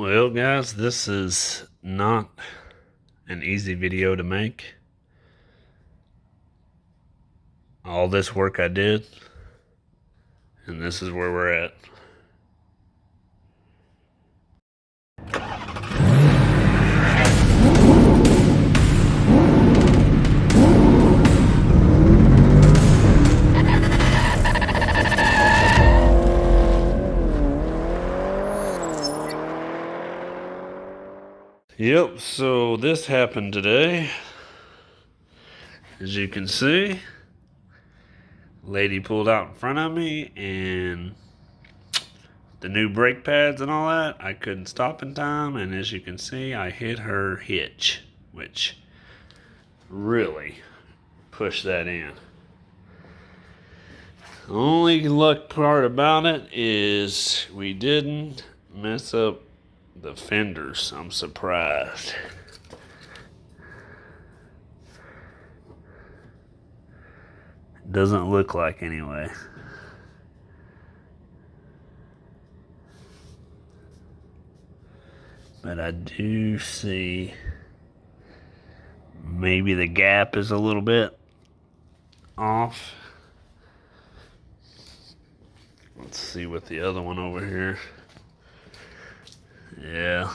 Well, guys, this is not an easy video to make. All this work I did, and this is where we're at. Yep, so this happened today. As you can see, lady pulled out in front of me, and the new brake pads and all that, I couldn't stop in time, and as you can see, I hit her hitch, which really pushed that in. The only luck part about it is we didn't mess up the fenders. I'm surprised. Doesn't look like anyway. But I do see maybe the gap is a little bit off. Let's see what the other one over here. Yeah.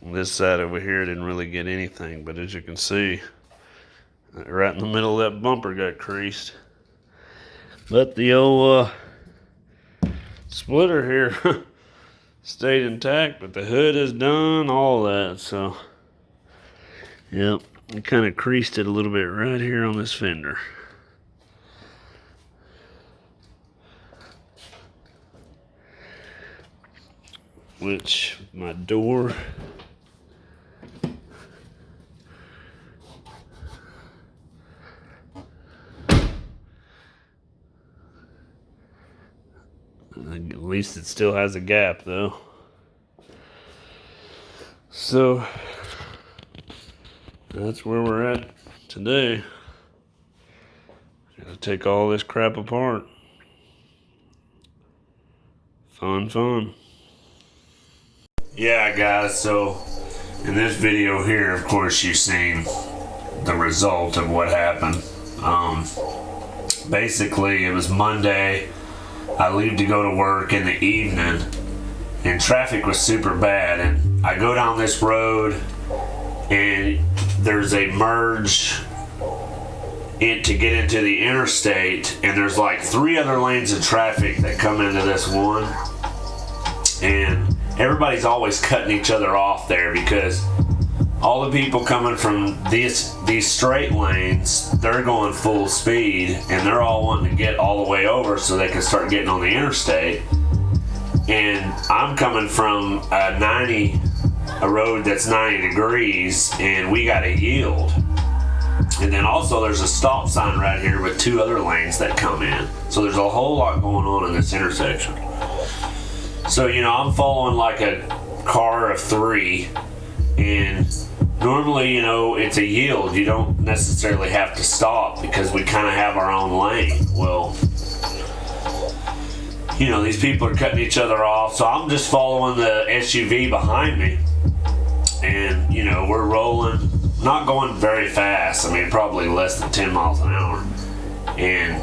This side over here didn't really get anything, but as you can see, right in the middle of that bumper got creased. But the old splitter here stayed intact, but the hood is done, all that, so yep, it kind of creased it a little bit right here on this fender. Which my door at least it still has a gap though. So that's where we're at today. Gotta take all this crap apart. Fun. Yeah, guys, so in this video here, of course, you've seen the result of what happened. Basically, it was Monday. I leave to go to work in the evening, and traffic was super bad. And I go down this road, and there's a merge to get into the interstate, and there's like 3 other lanes of traffic that come into this one. And everybody's always cutting each other off there because all the people coming from these straight lanes, they're going full speed and they're all wanting to get all the way over so they can start getting on the interstate. And I'm coming from a road that's 90 degrees, and we got to yield. And then also there's a stop sign right here with 2 other lanes that come in. So there's a whole lot going on in this intersection. So, you know, I'm following like a car of 3, and normally, you know, it's a yield. You don't necessarily have to stop because we kind of have our own lane. Well, you know, these people are cutting each other off, so I'm just following the SUV behind me. And, you know, we're rolling, not going very fast. I mean, probably less than 10 miles an hour. And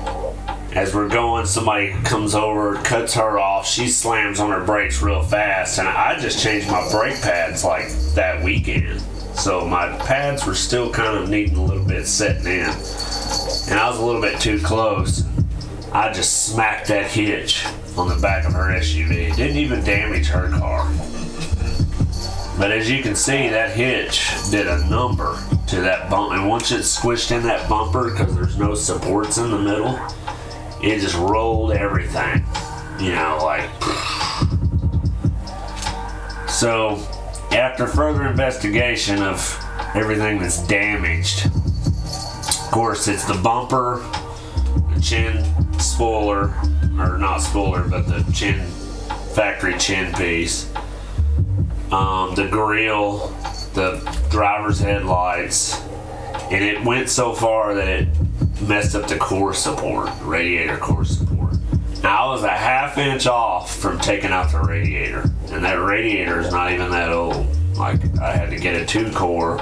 as we're going, somebody comes over, cuts her off. She slams on her brakes real fast, and I just changed my brake pads like that weekend. So my pads were still kind of needing a little bit setting in. And I was a little bit too close. I just smacked that hitch on the back of her SUV. It didn't even damage her car. But as you can see, that hitch did a number to that bump. And once it squished in that bumper, because there's no supports in the middle, it just rolled everything, you know, like. So, after further investigation of everything that's damaged, of course, it's the bumper, the chin spoiler, or not spoiler, but the chin, factory chin piece, the grill, the driver's headlights, and it went so far that messed up the core support, radiator core support. Now I was a half-inch off from taking out the radiator, and that radiator is not even that old. Like, I had to get a 2-core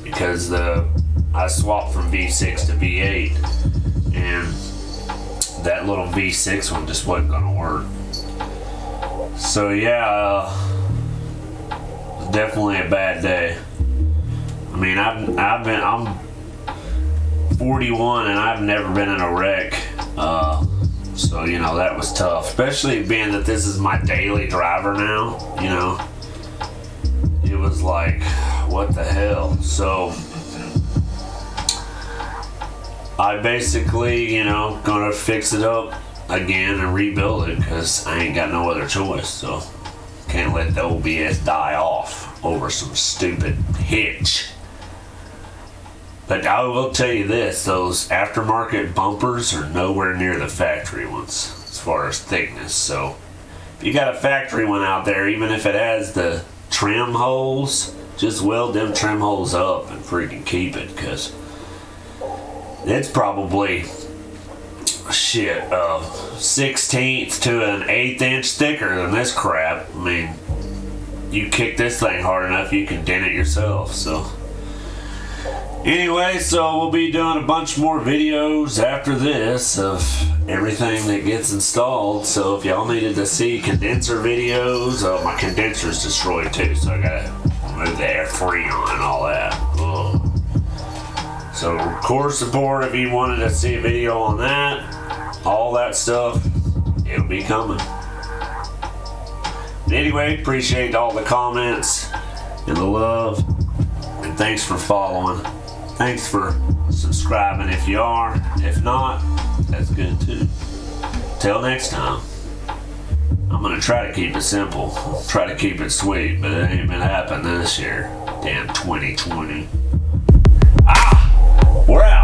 because I swapped from V6 to V8, and that little V6 one just wasn't gonna work. So yeah, definitely a bad day. I mean, I'm 41 and I've never been in a wreck. So, you know, that was tough, especially being that this is my daily driver now, you know. It was like, what the hell? So I basically, you know, gonna fix it up again and rebuild it because I ain't got no other choice. So can't let the OBS die off over some stupid hitch. But I will tell you this, those aftermarket bumpers are nowhere near the factory ones as far as thickness. So if you got a factory one out there, even if it has the trim holes, just weld them trim holes up and freaking keep it, because it's probably shit 1/16 to an 1/8 inch thicker than this crap. I mean, you kick this thing hard enough, you can dent it yourself. So anyway, so we'll be doing a bunch more videos after this of everything that gets installed. So if y'all needed to see condenser videos, my condenser's destroyed too, so I gotta move the air freon and all that. Ugh. So core support, if you wanted to see a video on that, all that stuff, it'll be coming. Anyway, appreciate all the comments and the love, and thanks for following. Thanks for subscribing if you are. If not, that's good too. Till next time. I'm gonna try to keep it simple. Try to keep it sweet, but it ain't been happening this year. Damn 2020. We're out.